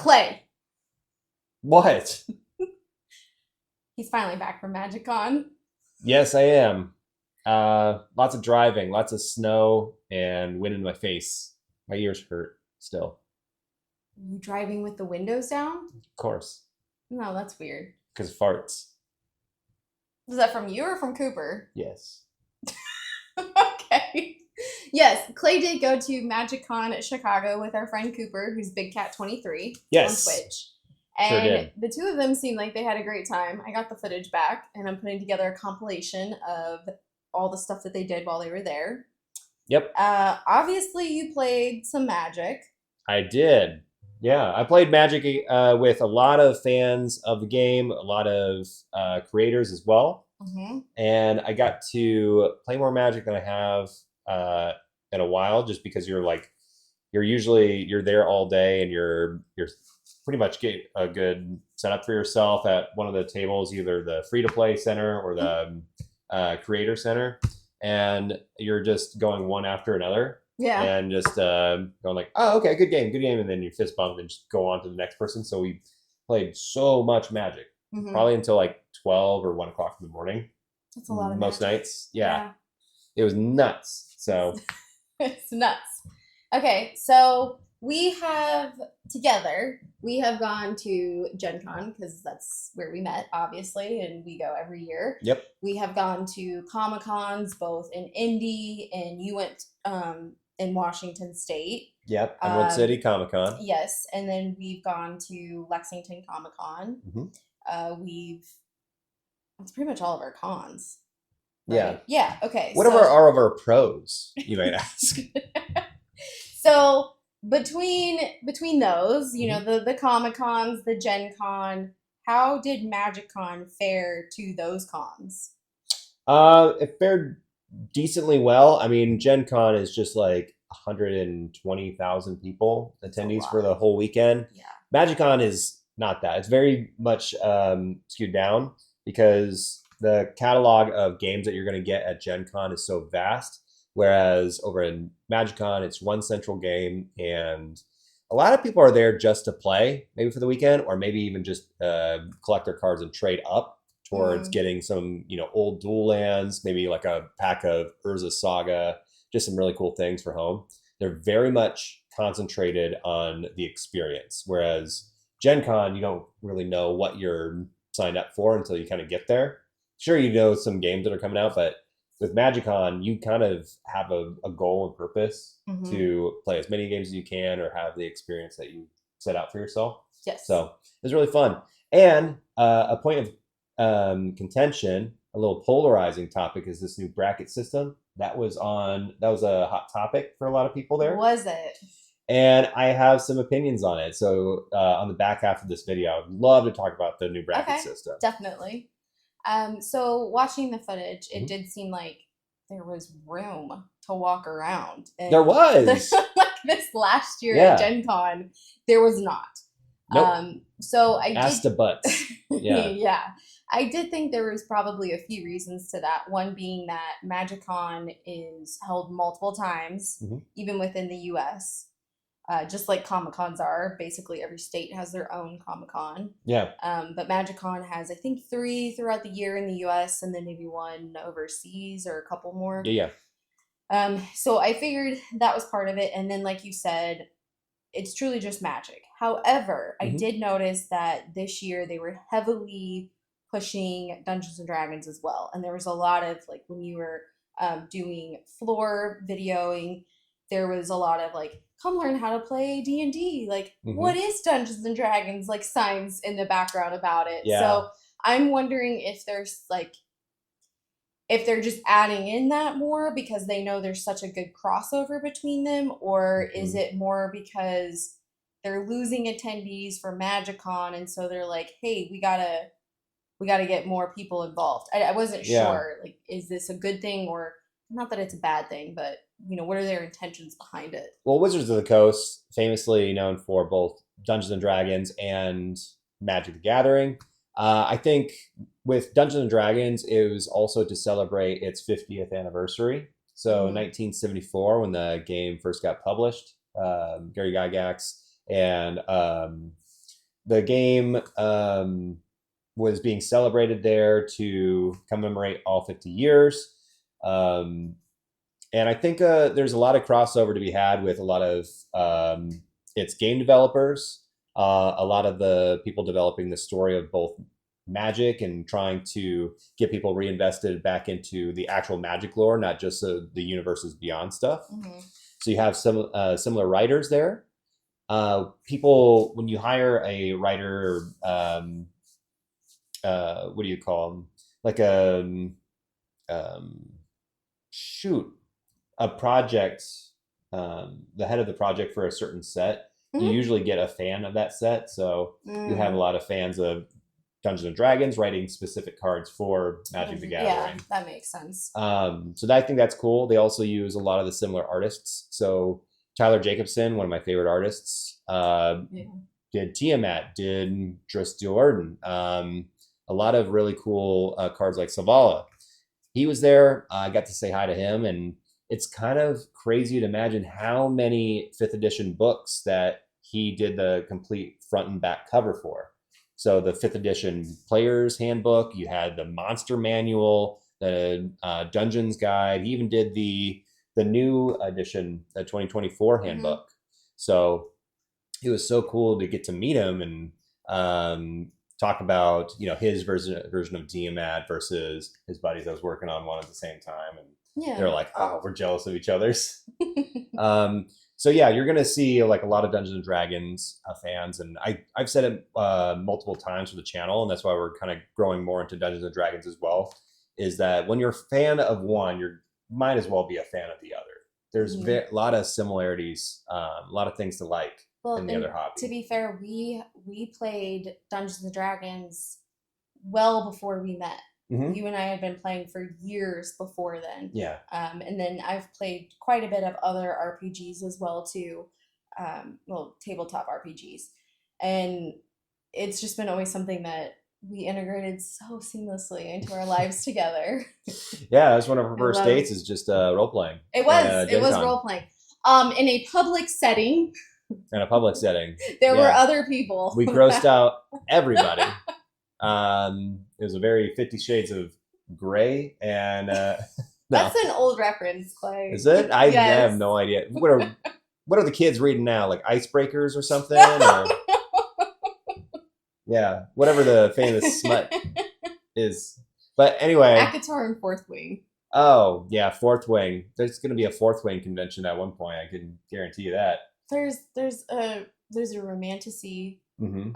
Clay. What? He's finally back from MagicCon. Yes, I am. Lots of driving, lots of snow, and wind in my face. My ears hurt still. You driving with the windows down? Of course, No, that's weird. because farts. Is that from you or from Cooper? Yes. Okay. Yes, Clay did go to MagicCon Chicago with our friend Cooper, who's Big Cat 23 Yes. on Twitch. Sure And did. the two of them seemed like they had a great time. I got the footage back, and I'm putting together a compilation of all the stuff that they did while they were there. Yep, Obviously, you played some Magic. I did. Yeah, I played Magic with a lot of fans of the game, a lot of creators as well. Mm-hmm. And I got to play more Magic than I have in a while, just because you're there all day and you're pretty much get a good setup for yourself at one of the tables, either the free to play center or the creator center, and you're just going one after another. Yeah. And just going like, oh, okay, good game, and then you fist bump and just go on to the next person. So we played so much Magic, probably until like 12 or 1 o'clock in the morning. That's a lot of most Magic. nights. Yeah, it was nuts. So it's nuts. Okay, so we have gone to Gen Con because that's where we met, obviously, and we go every year. Yep. We have gone to Comic-Cons, both in Indy, and you went in Washington State. Yep, Emerald City Comic Con. Yes, and then we've gone to Lexington Comic Con. It's pretty much all of our cons. Right? Yeah. Okay. What are of our pros, you might ask? So between those, you know, the Comic Cons, the Gen Con, how did MagicCon fare to those cons? It fared decently well. I mean, Gen Con is just like 120,000 people attendees for the whole weekend. Yeah. MagicCon is not that. It's very much skewed down because the catalog of games that you're going to get at Gen Con is so vast. Whereas over in MagicCon, it's one central game, and a lot of people are there just to play, maybe for the weekend, or maybe even just collect their cards and trade up towards getting some, old dual lands, maybe like a pack of Urza Saga, just some really cool things for home. They're very much concentrated on the experience, whereas Gen Con, you don't really know what you're signed up for until you kind of get there. Sure, you know some games that are coming out, but with MagicCon, you kind of have a goal and purpose to play as many games as you can or have the experience that you set out for yourself. Yes. So it was really fun. And a point of contention, a little polarizing topic, is this new bracket system. That was a hot topic for a lot of people there. Was it? And I have some opinions on it. So on the back half of this video, I would love to talk about the new bracket system. Definitely. So watching the footage, it did seem like there was room to walk around. And there was. Like this last year at Gen Con, there was not. Nope. So I ass to butts. Yeah. Yeah. I did think there was probably a few reasons to that. One being that MagicCon is held multiple times, even within the US. Just like Comic-Cons are. Basically, every state has their own Comic-Con. Yeah. But MagicCon has, I think, 3 throughout the year in the US and then maybe 1 overseas or a couple more. Yeah. So I figured that was part of it. And then, like you said, it's truly just Magic. However, I did notice that this year they were heavily pushing Dungeons and Dragons as well. And there was a lot of, like, when you were doing floor videoing, there was a lot of, like, come learn how to play D&D. Like, what is Dungeons and Dragons? Like, signs in the background about it. Yeah. So I'm wondering if there's, like, if they're just adding in that more because they know there's such a good crossover between them, or is it more because they're losing attendees for MagicCon, and so they're like, hey, we gotta get more people involved. I wasn't sure. Like, is this a good thing, or not that it's a bad thing, but what are their intentions behind it? Well, Wizards of the Coast, famously known for both Dungeons and Dragons and Magic the Gathering. I think with Dungeons and Dragons, it was also to celebrate its 50th anniversary. So 1974, when the game first got published, Gary Gygax and the game was being celebrated there to commemorate all 50 years. Um, and I think there's a lot of crossover to be had with a lot of its game developers, a lot of the people developing the story of both Magic and trying to get people reinvested back into the actual Magic lore, not just the universes beyond stuff. Mm-hmm. So you have some similar writers there. People, when you hire a writer, what do you call them? Like um, shoot, a project, the head of the project for a certain set, Mm-hmm. you usually get a fan of that set. So you have a lot of fans of Dungeons and Dragons writing specific cards for Magic the Gathering. Yeah, that makes sense. So I think that's cool. They also use a lot of the similar artists. So Tyler Jacobson, one of my favorite artists, did Tiamat, did Dris Jordan, a lot of really cool cards like Savala. He was there. I got to say hi to him, and it's kind of crazy to imagine how many 5th edition books that he did the complete front and back cover for. So the 5th edition player's handbook, you had the monster manual, the dungeons guide. He even did the new edition, the 2024 handbook. Mm-hmm. So it was so cool to get to meet him and talk about, you know, his version of Tiamat versus his buddies that was working on one at the same time. And they're like, oh, we're jealous of each other's. So yeah, you're going to see like a lot of Dungeons and Dragons fans. And I've said it multiple times for the channel, and that's why we're kind of growing more into Dungeons and Dragons as well, is that when you're a fan of one, you might as well be a fan of the other. There's a lot of similarities, a lot of things to like in the other hobby. To be fair, we played Dungeons and Dragons well before we met. Mm-hmm. You and I had been playing for years before then. Yeah. And then I've played quite a bit of other RPGs as well too. Tabletop RPGs. And it's just been always something that we integrated so seamlessly into our lives together. Yeah, that's one of our first dates is just role playing. It was role playing. In a public setting. In a public setting. There were other people. We grossed out everybody. It was a very 50 Shades of Grey, and that's an old reference, Clay. Is it? I have no idea. What are the kids reading now? Like Icebreakers or something? Or, yeah, whatever the famous smut is. But anyway, ACOTAR and Fourth Wing. Oh yeah, Fourth Wing. There's going to be a Fourth Wing convention at one point. I can guarantee you that. There's a romantasy. Mm-hmm.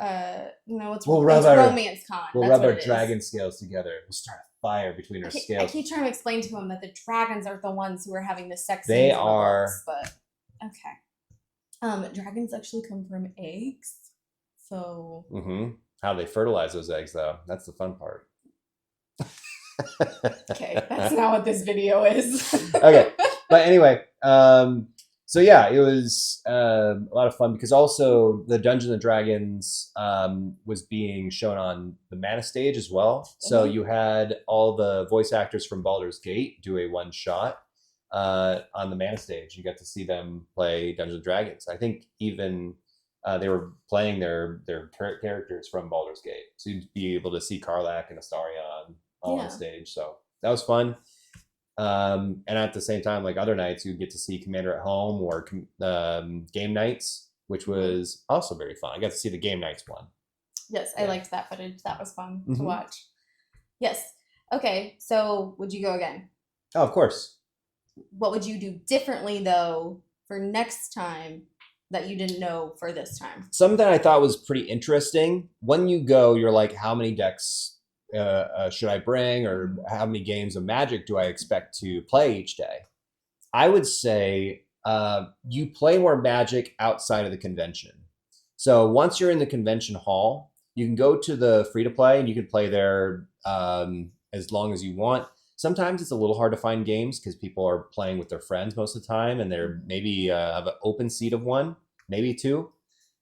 It's romance con. We'll rub our dragon scales together. We'll start a fire between our scales. I keep trying to explain to him that the dragons are the ones who are having the sex. They are. But okay. Dragons actually come from eggs. So. Mm-hmm. How they fertilize those eggs, though. That's the fun part. Okay, that's not what this video is. Okay, but anyway, so yeah, it was a lot of fun because also the Dungeons and Dragons was being shown on the Mana stage as well. So you had all the voice actors from Baldur's Gate do a one shot on the Mana stage. You got to see them play Dungeons and Dragons. I think even they were playing their characters from Baldur's Gate, so you'd be able to see Karlach and Astarion all on stage. So that was fun. And at the same time, like other nights, you get to see Commander at Home or game nights, which was also very fun. I got to see the game nights one. Yes, I liked that footage. That was fun to watch. Yes. Okay, so would you go again? Oh, of course. What would you do differently, though, for next time that you didn't know for this time? Something that I thought was pretty interesting. When you go, you're like, how many decks should I bring, or how many games of Magic do I expect to play each day? I would say you play more Magic outside of the convention. So once you're in the convention hall, you can go to the free-to-play and you can play there as long as you want. Sometimes it's a little hard to find games because people are playing with their friends most of the time, and they're maybe have an open seat of one, maybe two.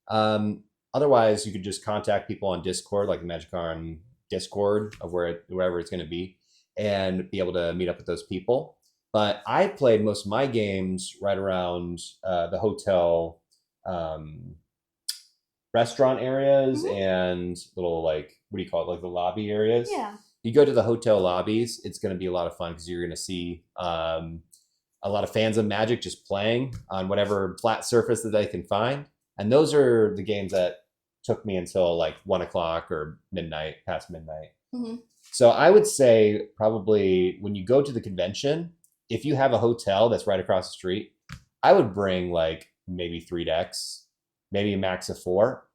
Otherwise, you could just contact people on Discord, like the MagicCon Discord of wherever it's going to be, and be able to meet up with those people. But I played most of my games right around the hotel restaurant areas and little like, what do you call it? Like the lobby areas. Yeah. You go to the hotel lobbies, it's going to be a lot of fun because you're going to see a lot of fans of Magic just playing on whatever flat surface that they can find. And those are the games that took me until like 1 o'clock or midnight, past midnight. Mm-hmm. So I would say probably when you go to the convention, if you have a hotel that's right across the street, I would bring like maybe 3 decks, maybe a max of 4,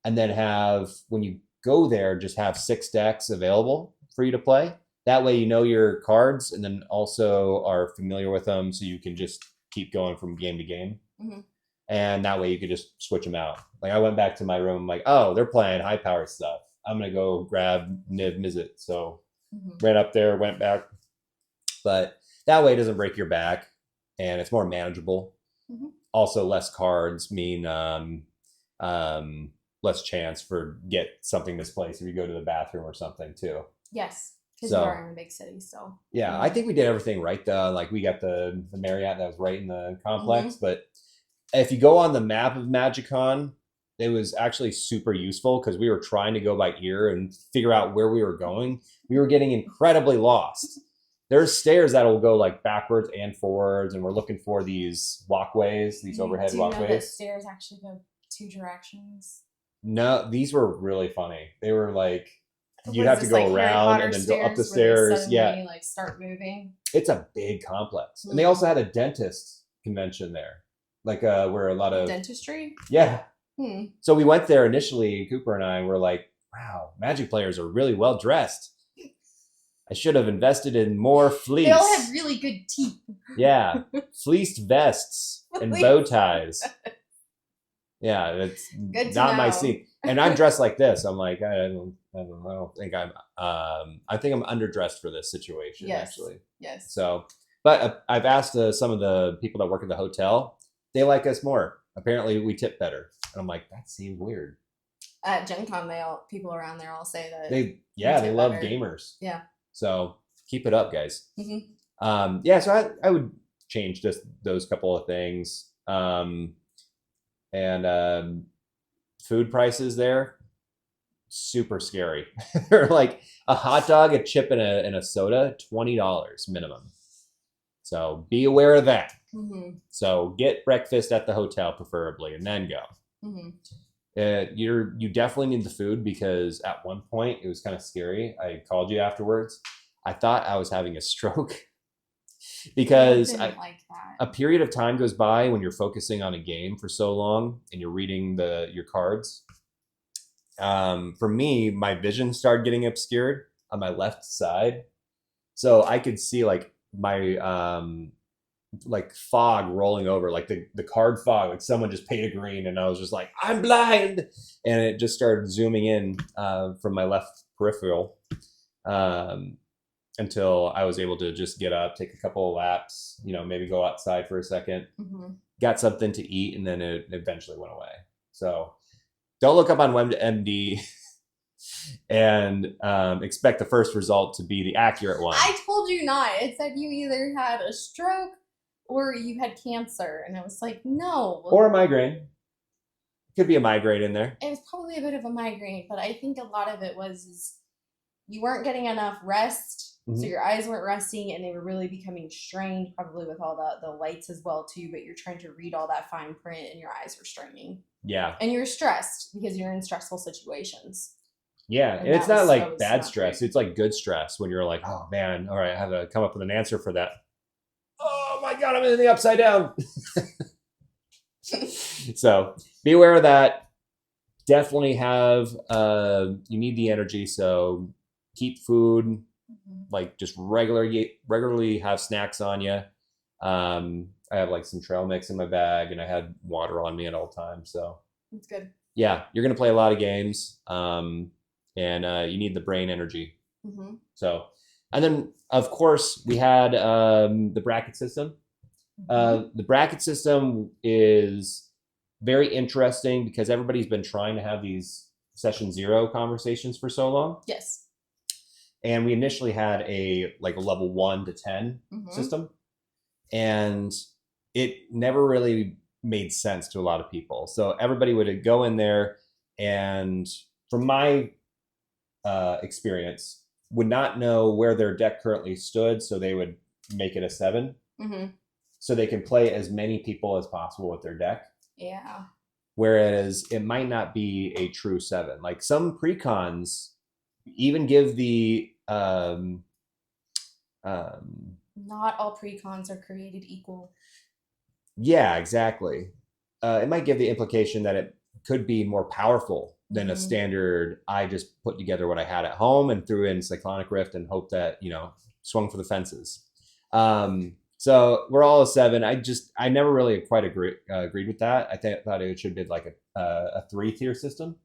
and then have, when you go there, just have 6 decks available for you to play. That way you know your cards and then also are familiar with them, so you can just keep going from game to game. Mm-hmm. And that way you could just switch them out. Like I went back to my room, I'm like, oh, they're playing high power stuff. I'm going to go grab Niv Mizzet. So ran up there, went back. But that way it doesn't break your back and it's more manageable. Mm-hmm. Also, less cards mean less chance for get something misplaced if you go to the bathroom or something too. Yes, because you are in a big city, so. Yeah, I think we did everything right though. Like we got the Marriott that was right in the complex, but if you go on the map of MagicCon, it was actually super useful because we were trying to go by ear and figure out where we were going. We were getting incredibly lost. There's stairs that will go like backwards and forwards, and we're looking for these walkways, these overhead walkways. Do you know that stairs actually go 2 directions? No, these were really funny. They were like, you'd have to go around and then go up the stairs. Yeah, like start moving. It's a big complex, and they also had a dentist convention there. Like where a lot of dentistry. Yeah. So we went there initially. Cooper and I were like, "Wow, Magic players are really well dressed. I should have invested in more fleece." They all have really good teeth. Yeah, fleeced vests and bow ties. Yeah, it's good not my scene. And I'm dressed like this. I'm like, I don't think I think I'm underdressed for this situation. Yes. Actually. Yes. So, but I've asked some of the people that work at the hotel. They like us more. Apparently, we tip better. And I'm like, that seems weird. At Gen Con, people around there all say that. They love gamers. Yeah. So keep it up, guys. Mm-hmm. So I would change just those couple of things. And food prices there, super scary. They're like a hot dog, a chip, and a soda, $20 minimum. So be aware of that. Mm-hmm. So get breakfast at the hotel preferably, and then go. Mm-hmm. You definitely need the food because at one point it was kind of scary. I called you afterwards. I thought I was having a stroke because a period of time goes by when you're focusing on a game for so long and you're reading your cards. For me, my vision started getting obscured on my left side, so I could see like my like fog rolling over, like the card fog, like someone just painted green, and I was just like, I'm blind, and it just started zooming in from my left peripheral until I was able to just get up, take a couple of laps, maybe go outside for a second, got something to eat, and then it eventually went away. So don't look up on WebMD and expect the first result to be the accurate one. I told you not. It said you either had a stroke or you had cancer, and I was like, no. Or a migraine. Could be a migraine in there. It was probably a bit of a migraine, but I think a lot of it was you weren't getting enough rest, so your eyes weren't resting, and they were really becoming strained, probably with all the lights as well too, but you're trying to read all that fine print, and your eyes were straining. Yeah. And you're stressed because you're in stressful situations. Yeah, and it's not like bad stress. It's like good stress when you're like, oh man, all right, I have to come up with an answer for that. Oh my God, I'm in the upside down. So be aware of that. Definitely have, you need the energy. So keep food, like just regularly have snacks on you. I have like some trail mix in my bag, and I had water on me at all times. So that's good. Yeah, you're going to play a lot of games. And you need the brain energy. So, and then of course we had the bracket system. The bracket system is very interesting because everybody's been trying to have these session 0 conversations for so long. Yes. And we initially had a level 1 to 10 system, and it never really made sense to a lot of people. So everybody would go in there, and from my experience, would not know where their deck currently stood, so they would make it a 7. So they can play as many people as possible with their deck. Yeah. Whereas it might not be a true 7. Like some precons even give the not all precons are created equal. Yeah, exactly. It might give the implication that it could be more powerful than a standard. I just put together what I had at home and threw in Cyclonic Rift and hoped that, swung for the fences. So we're all a 7. I never really quite agreed with that. Thought it should be like a 3-tier system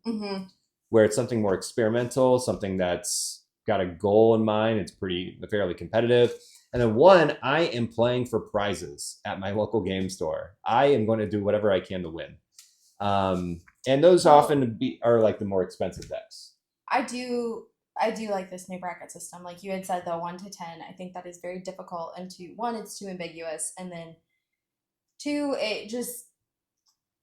where it's something more experimental, something that's got a goal in mind. It's fairly competitive. And then 1, I am playing for prizes at my local game store. I am going to do whatever I can to win. And those often are like the more expensive decks. I do like this new bracket system. Like you had said, though, 1 to 10. I think that is very difficult. And 1, it's too ambiguous. And then 2,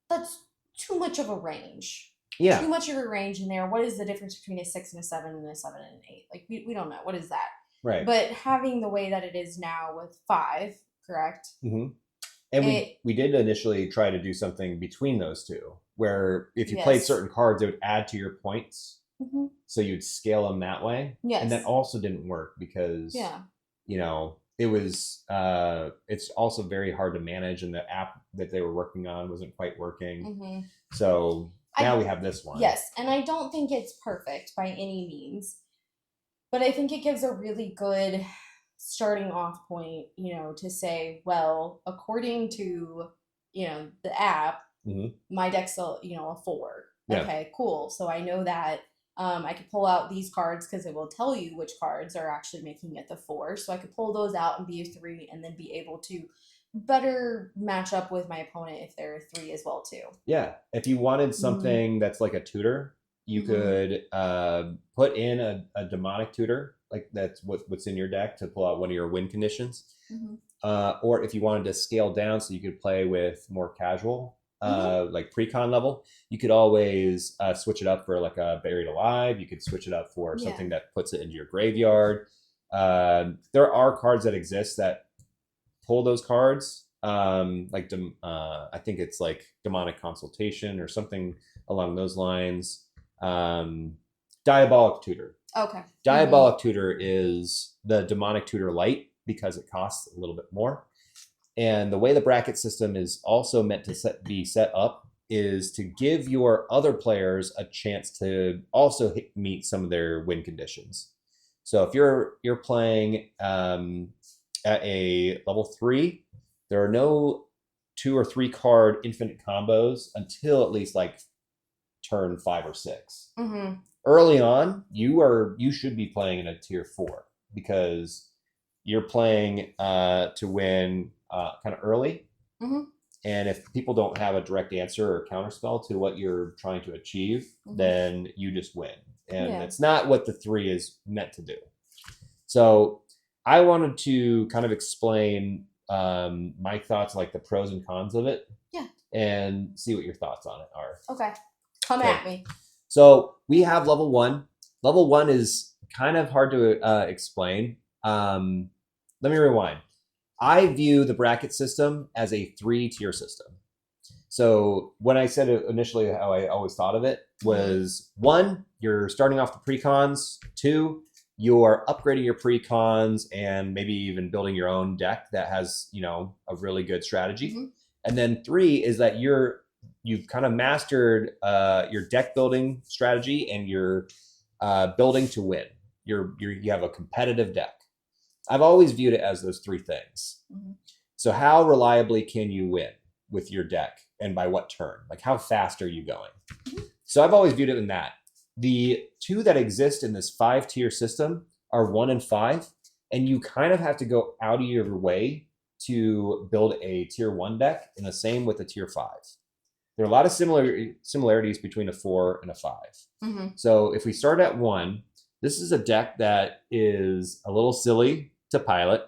that's too much of a range. Yeah. Too much of a range in there. What is the difference between a 6 and a 7 and a 7 and an 8? Like we don't know. What is that? Right. But having the way that it is now with 5, correct? Mm-hmm. And we did initially try to do something between those two, where if you played certain cards, it would add to your points. So you'd scale them that way. Yes. And that also didn't work because, it was, it's also very hard to manage, and the app that they were working on wasn't quite working. So now we have this one. Yes. And I don't think it's perfect by any means, but I think it gives a really good starting off point, to say, well, according to, the app, my deck's a 4. Yeah. Okay, cool. So I know that I could pull out these cards because it will tell you which cards are actually making it the 4. So I could pull those out and be a 3 and then be able to better match up with my opponent if they're a 3 as well too. Yeah. If you wanted something that's like a tutor, you could put in a demonic tutor, like that's what's in your deck, to pull out one of your win conditions. Or if you wanted to scale down so you could play with more casual, like pre-con level, you could always switch it up for like a Buried Alive. You could switch it up for something that puts it into your graveyard. There are cards that exist that pull those cards. I think it's like Demonic Consultation or something along those lines. Diabolic Tutor. Okay. Diabolic Tutor is the Demonic Tutor Light because it costs a little bit more. And the way the bracket system is also meant to be set up is to give your other players a chance to also meet some of their win conditions. So if you're playing at a level 3, there are no 2 or 3 card infinite combos until at least like turn 5 or 6. Early on, you should be playing in a tier 4 because you're playing to win kind of early. And if people don't have a direct answer or counterspell to what you're trying to achieve, then you just win. And it's not what the 3 is meant to do. So I wanted to kind of explain my thoughts, like the pros and cons of it. Yeah. And see what your thoughts on it are. Okay. Come at me. So we have level 1. Level 1 is kind of hard to explain. Let me rewind. I view the bracket system as a 3-tier system. So when I said it initially, how I always thought of it was 1, you're starting off the precons. 2, you're upgrading your precons and maybe even building your own deck that has, a really good strategy. And then 3 is that you've kind of mastered your deck building strategy and you're building to win. You have a competitive deck. I've always viewed it as those 3 things. So how reliably can you win with your deck and by what turn? Like how fast are you going? So I've always viewed it in that. The 2 that exist in this 5-tier system are 1 and 5, and you kind of have to go out of your way to build a tier 1 deck, and the same with a tier 5. There are a lot of similarities between a 4 and a 5. So if we start at 1, this is a deck that is a little silly to pilot.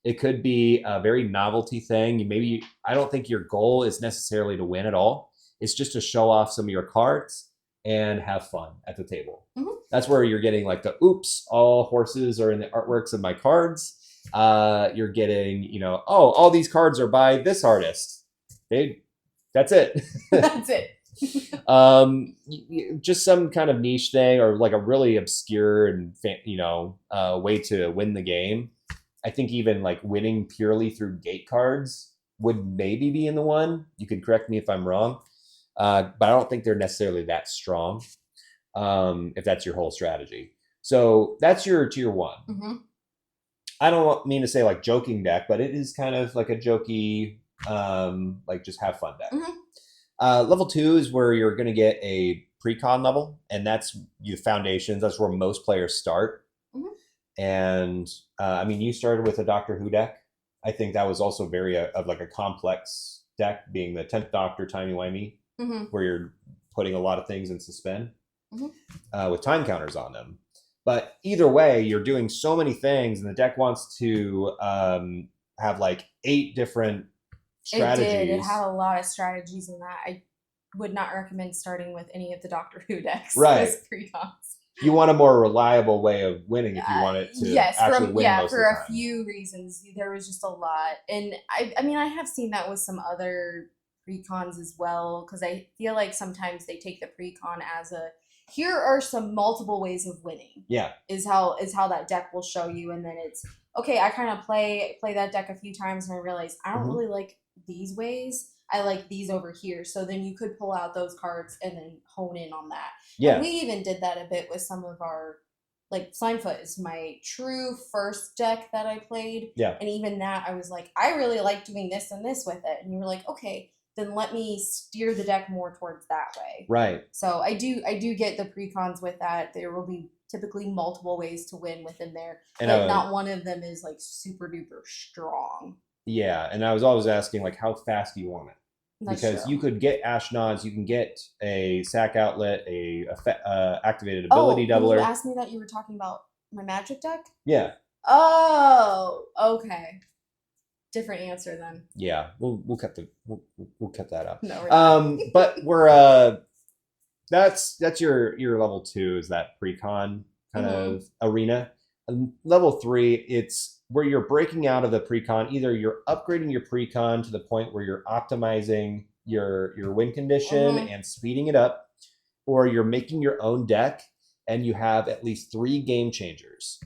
It could be a very novelty thing. I don't think your goal is necessarily to win at all. It's just to show off some of your cards and have fun at the table. Mhm. That's where you're getting like the oops, all horses are in the artworks of my cards. You're getting, you know, oh, all these cards are by this artist. That's it. That's it. Just some kind of niche thing or like a really obscure and way to win the game. I think even like winning purely through gate cards would maybe be in the one. You could correct me if I'm wrong, but I don't think they're necessarily that strong. If that's your whole strategy, so that's your tier one. Mm-hmm. I don't mean to say like joking deck, but it is kind of like a jokey, like just have fun deck. Mm-hmm. Level 2 is where you're going to get a pre-con level, and that's your foundations. That's where most players start. Mm-hmm. And I mean, you started with a Doctor Who deck. I think that was also very of like a complex deck, being the 10th Doctor timey-wimey, Mm-hmm. where you're putting a lot of things in suspend Mm-hmm. with time counters on them. But either way, you're doing so many things, and the deck wants to have like 8 different strategies. It did. It had a lot of strategies in that. I would not recommend starting with any of the Doctor Who decks. Right. As pre-cons. You want a more reliable way of winning if you want it to actually win most of the time. For a few reasons. There was just a lot. And I mean, I have seen that with some other pre-cons as well, because I feel like sometimes they take the pre-con as a, here are some multiple ways of winning. Yeah. Is how that deck will show you, and then it's okay, I kind of play that deck a few times and I realize I don't really like these ways. I like these over here. So then you could pull out those cards and then hone in on that. Yeah. And we even did that a bit with some of our, like Slimefoot is my true first deck that I played. Yeah. And even that I was like, I really like doing this and this with it. And you were like, okay, then let me steer the deck more towards that way. Right. So I do get the pre-cons with that. There will be typically multiple ways to win within there. And but not one of them is like super duper strong. Yeah, and I was always asking like how fast do you want it? That's because true. You could get Ash Nods, you can get a sack outlet, a activated ability doubler. You asked me that you were talking about my magic deck? Yeah. Oh, okay. Different answer then. Yeah, we'll cut that out. No, but we're that's your level 2 is that pre-con kind of arena. And level 3, it's where you're breaking out of the pre-con. Either you're upgrading your pre-con to the point where you're optimizing your win condition and speeding it up, or you're making your own deck and you have at least 3 game changers.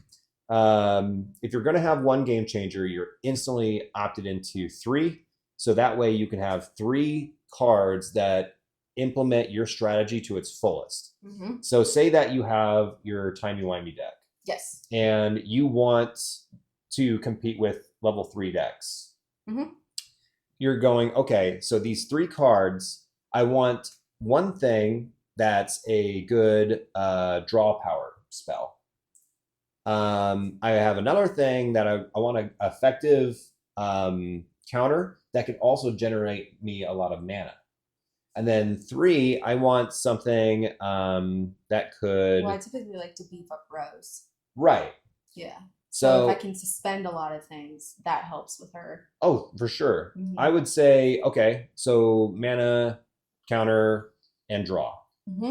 If you're going to have 1 game changer, you're instantly opted into 3. So that way you can have 3 cards that implement your strategy to its fullest. So say that you have your timey-wimey deck. Yes. And you want to compete with level 3 decks. You're going, okay, so these 3 cards, I want one thing that's a good draw power spell. I have another thing that I want an effective counter that can also generate me a lot of mana. And then 3, I want something that could... Well, I typically like to beef up Rose. Right. Yeah. So if I can suspend a lot of things, that helps with her. Oh, for sure. I would say, okay, so mana, counter, and draw.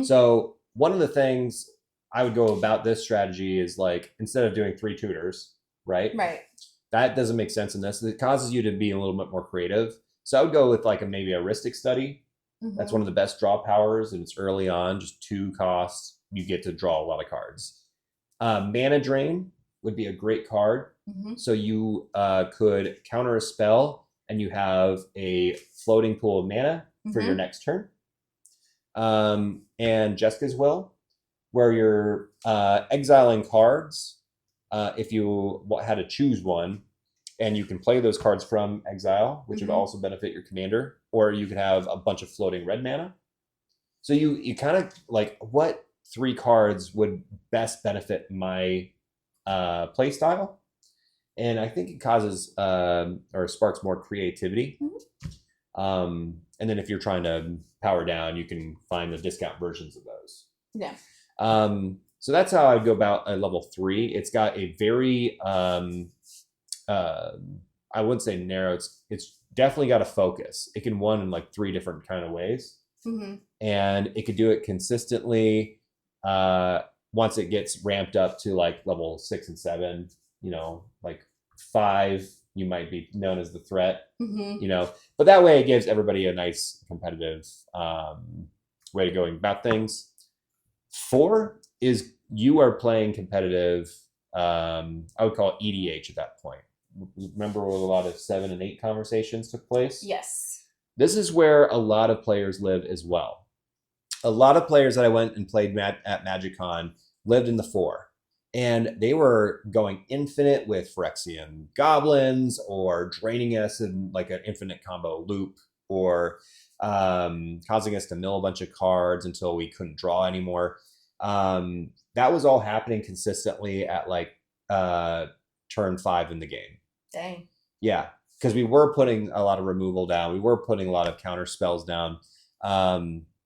So one of the things I would go about this strategy is like, instead of doing 3 tutors, right? Right. That doesn't make sense in this. It causes you to be a little bit more creative. So I would go with like maybe a Ristic Study. That's one of the best draw powers, and it's early on, just 2 costs. You get to draw a lot of cards. Mana Drain would be a great card. So you could counter a spell, and you have a floating pool of mana for your next turn. And Jessica's Will, where you're exiling cards if you had to choose one, and you can play those cards from exile, which would also benefit your commander, or you could have a bunch of floating red mana. So you kind of like, what 3 cards would best benefit my play style? And I think it causes or sparks more creativity. And then if you're trying to power down, you can find the discount versions of those. Yeah. So that's how I'd go about a level 3. It's got a very I wouldn't say narrow. It's definitely got a focus. It can win in like 3 different kind of ways. and it could do it consistently. Once it gets ramped up to like level 6 and 7, like 5, you might be known as the threat, but that way it gives everybody a nice competitive way to going about things. 4 is you are playing competitive. I would call it EDH at that point. Remember where a lot of 7 and 8 conversations took place? Yes. This is where a lot of players live as well. A lot of players that I went and played at MagicCon lived in the 4. And they were going infinite with Phyrexian goblins, or draining us in like an infinite combo loop, or causing us to mill a bunch of cards until we couldn't draw anymore. That was all happening consistently at like turn 5 in the game. Dang. Yeah, because we were putting a lot of removal down. We were putting a lot of counter spells down.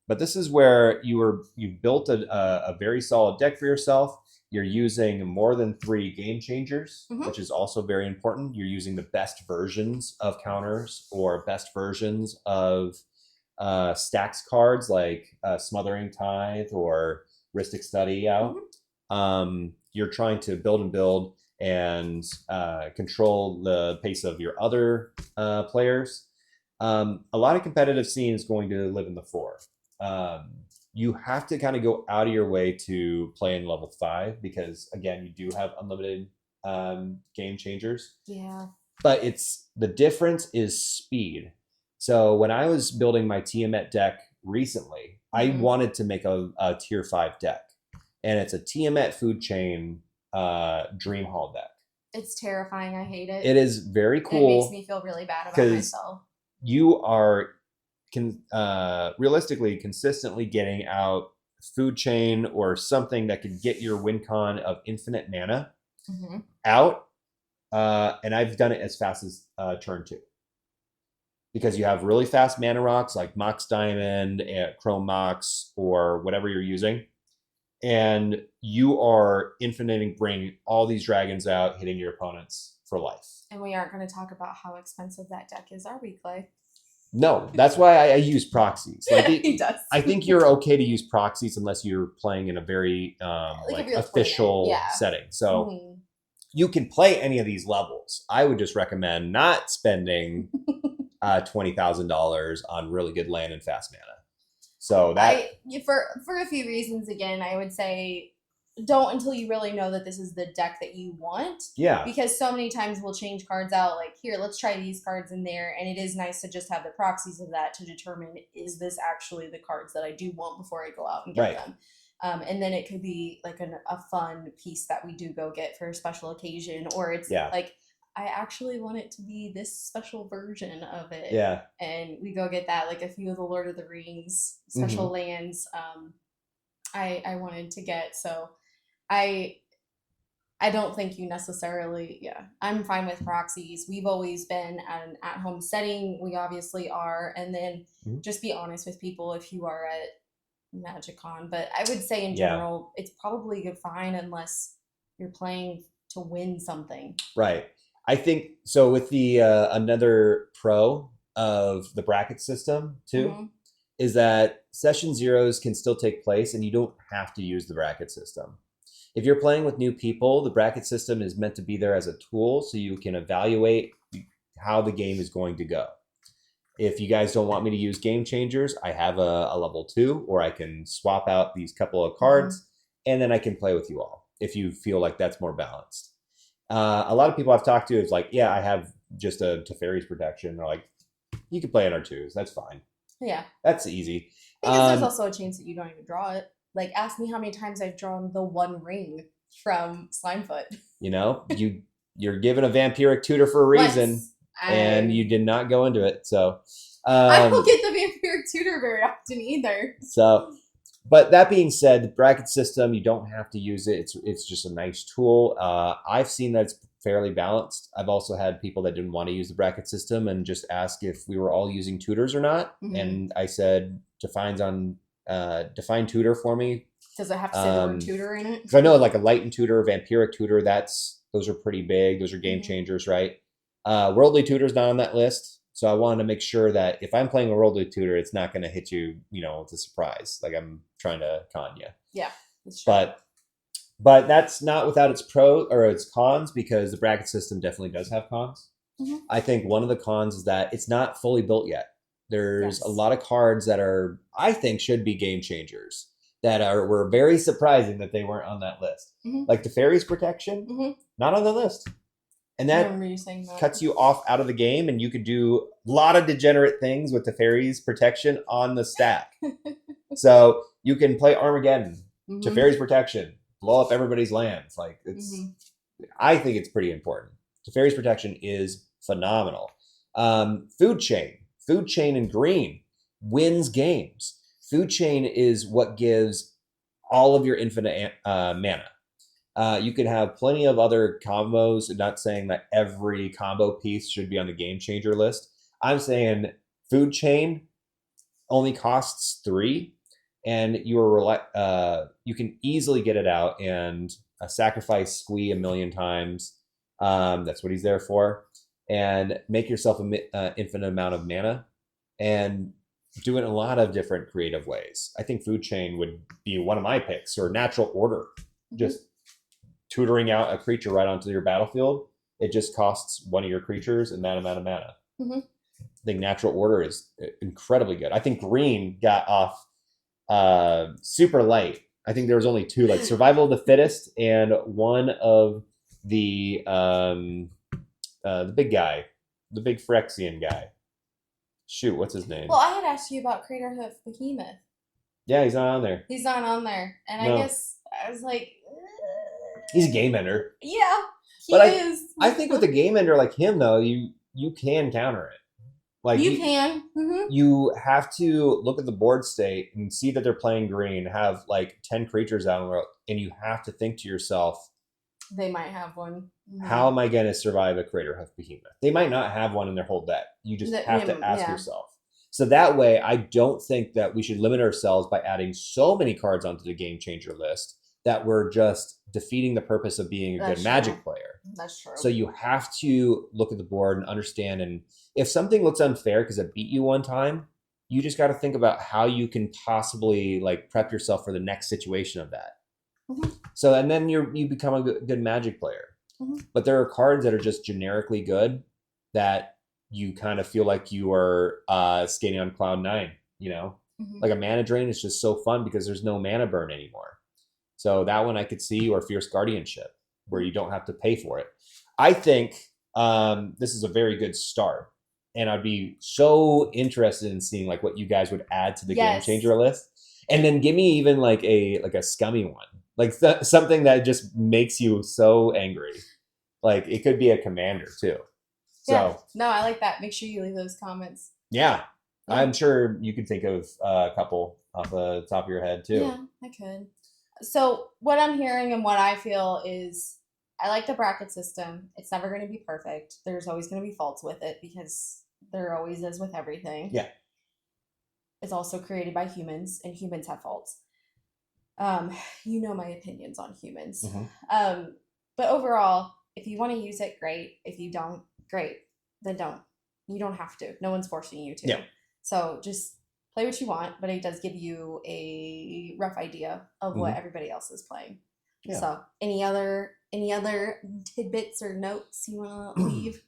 But this is where you've built a very solid deck for yourself. You're using more than 3 game changers, which is also very important. You're using the best versions of counters, or best versions of stacks cards like Smothering Tithe or Rhystic Study out. You're trying to build and build and control the pace of your other players. A lot of competitive scene is going to live in the 4. You have to kind of go out of your way to play in level 5 because, again, you do have unlimited game changers. Yeah. But the difference is speed. So when I was building my Tiamat deck recently, I wanted to make a tier 5 deck. And it's a Tiamat Food Chain Dream Hall deck. It's terrifying. I hate it. It is very cool. It makes me feel really bad about myself. You are realistically consistently getting out Food Chain or something that could get your win con of infinite mana out. And I've done it as fast as turn 2. Because you have really fast mana rocks like Mox Diamond, Chrome Mox, or whatever you're using. And you are infiniting, bringing all these dragons out, hitting your opponents for life. And we aren't going to talk about how expensive that deck is, are we, Clay? No, that's why I use proxies. He does. I think you're okay to use proxies unless you're playing in a very official setting. So you can play any of these levels. I would just recommend not spending $20,000 on really good land and fast mana. So that for a few reasons, again, I would say don't until you really know that this is the deck that you want. Yeah. Because so many times we'll change cards out, like, here, let's try these cards in there. And it is nice to just have the proxies of that to determine, is this actually the cards that I do want before I go out and get them? And then it could be like a fun piece that we do go get for a special occasion. Or it's like, I actually want it to be this special version of it. Yeah. And we go get that, like a few of the Lord of the Rings special lands I wanted to get. So I don't think you necessarily, I'm fine with proxies. We've always been at an at-home setting. We obviously are. And then just be honest with people if you are at MagicCon. But I would say in general, it's probably fine unless you're playing to win something. Right. I think so. With the another pro of the bracket system too is that session zeros can still take place and you don't have to use the bracket system. If you're playing with new people, the bracket system is meant to be there as a tool so you can evaluate how the game is going to go. If you guys don't want me to use game changers, I have a level 2, or I can swap out these couple of cards and then I can play with you all if you feel like that's more balanced. A lot of people I've talked to is like, yeah, I have just a Teferi's protection. They're like, you can play NR2s. That's fine. Yeah. That's easy. Because there's also a chance that you don't even draw it. Like, ask me how many times I've drawn the one ring from Slimefoot. You're given a vampiric tutor for a reason, and you did not go into it. So I don't get the vampiric tutor very often either. So, but that being said, the bracket system, you don't have to use it. It's just a nice tool. I've seen that it's fairly balanced. I've also had people that didn't want to use the bracket system and just ask if we were all using tutors or not. And I said, define tutor for me. Does it have to say the word tutor in it? Because I know like a Lighten tutor, vampiric tutor, those are pretty big. Those are game changers, right? Worldly tutor's not on that list. So I wanted to make sure that if I'm playing a Worldly Tutor, it's not going to hit you, it's a surprise. Like I'm trying to con you. Yeah, that's true. But that's not without its pros or its cons, because the bracket system definitely does have cons. Mm-hmm. I think one of the cons is that it's not fully built yet. There's a lot of cards that I think should be game changers that were very surprising that they weren't on that list. Mm-hmm. Like the Fairies Protection, not on the list. And that cuts you off out of the game, and you could do a lot of degenerate things with the Fairies Protection on the stack. So you can play Armageddon to Fairies Protection, blow up everybody's lands. Like I think it's pretty important. Teferi's Protection is phenomenal. Food Chain in green wins games. Food Chain is what gives all of your infinite mana. You could have plenty of other combos. I'm not saying that every combo piece should be on the game changer list. I'm saying Food Chain only costs 3, and you can easily get it out and sacrifice Squee a million times. That's what he's there for, and make yourself an infinite amount of mana, and do it in a lot of different creative ways. I think Food Chain would be one of my picks, or Natural Order, just tutoring out a creature right onto your battlefield. It just costs one of your creatures and that amount of mana. I think Natural Order is incredibly good. I think green got off super light. I think there was only 2, like Survival of the Fittest and one of the big guy, the big Phyrexian guy. Shoot, what's his name? Well, I had asked you about Crater Hoof Behemoth. Yeah, he's not on there. He's not on there. And no. I guess I was like... He's a game ender. Yeah, he is. I think with a game ender like him, though, you can counter it. Like you can. You have to look at the board state and see that they're playing green, have like 10 creatures out, and you have to think to yourself, they might have one. How am I going to survive a Crater Hoof Behemoth? They might not have one in their whole deck. You just have to ask yourself. So that way, I don't think that we should limit ourselves by adding so many cards onto the game changer list that we're just defeating the purpose of being a good Magic player. That's true. So you have to look at the board and understand. And if something looks unfair because it beat you one time, you just got to think about how you can possibly like prep yourself for the next situation of that. So, and then you become a good Magic player. But there are cards that are just generically good that you kind of feel like you are skating on cloud 9, Like a Mana Drain is just so fun because there's no mana burn anymore. So that one I could see, or Fierce Guardianship, where you don't have to pay for it. I think this is a very good start. And I'd be so interested in seeing like what you guys would add to the game changer list. And then give me even like a scummy one. Like something that just makes you so angry. Like it could be a commander too. So no, I like that. Make sure you leave those comments. Yeah. I'm sure you could think of a couple off the top of your head too. Yeah, I could. So what I'm hearing and what I feel is I like the bracket system. It's never going to be perfect. There's always going to be faults with it because there always is with everything. Yeah. It's also created by humans, and humans have faults. You know my opinions on humans. But overall, if you want to use it, great. If you don't, great. Then don't. You don't have to. No one's forcing you to. Yeah. So just play what you want, but it does give you a rough idea of what everybody else is playing. Yeah. So any other tidbits or notes you want to leave?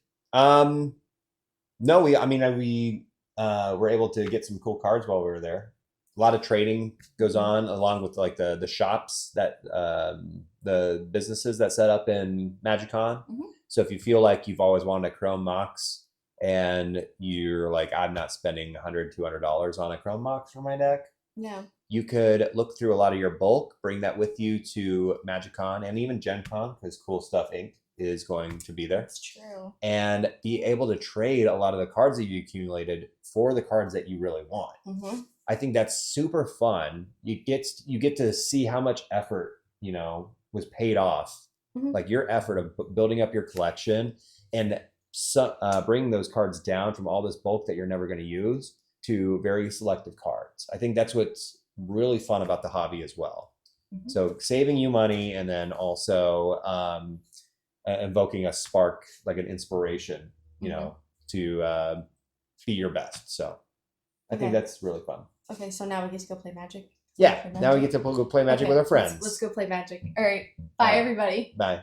No, we were able to get some cool cards while we were there. A lot of trading goes on along with like the shops that the businesses that set up in MagicCon. So if you feel like you've always wanted a Chrome Mox and you're like, I'm not spending $100, $200 on a Chrome Mox for my deck. Yeah. You could look through a lot of your bulk, bring that with you to MagicCon and even Gen Con, because Cool Stuff Inc. is going to be there. That's true. And be able to trade a lot of the cards that you accumulated for the cards that you really want. I think that's super fun. You get to see how much effort, was paid off. Like your effort of building up your collection and bringing those cards down from all this bulk that you're never going to use to very selective cards. I think that's what's really fun about the hobby as well. So saving you money and then also invoking a spark, like an inspiration, to be your best. So I think that's really fun. Okay, so now we get to go play Magic. Yeah, now we get to go play Magic with our friends. Let's go play Magic. All right. Bye, everybody. Bye.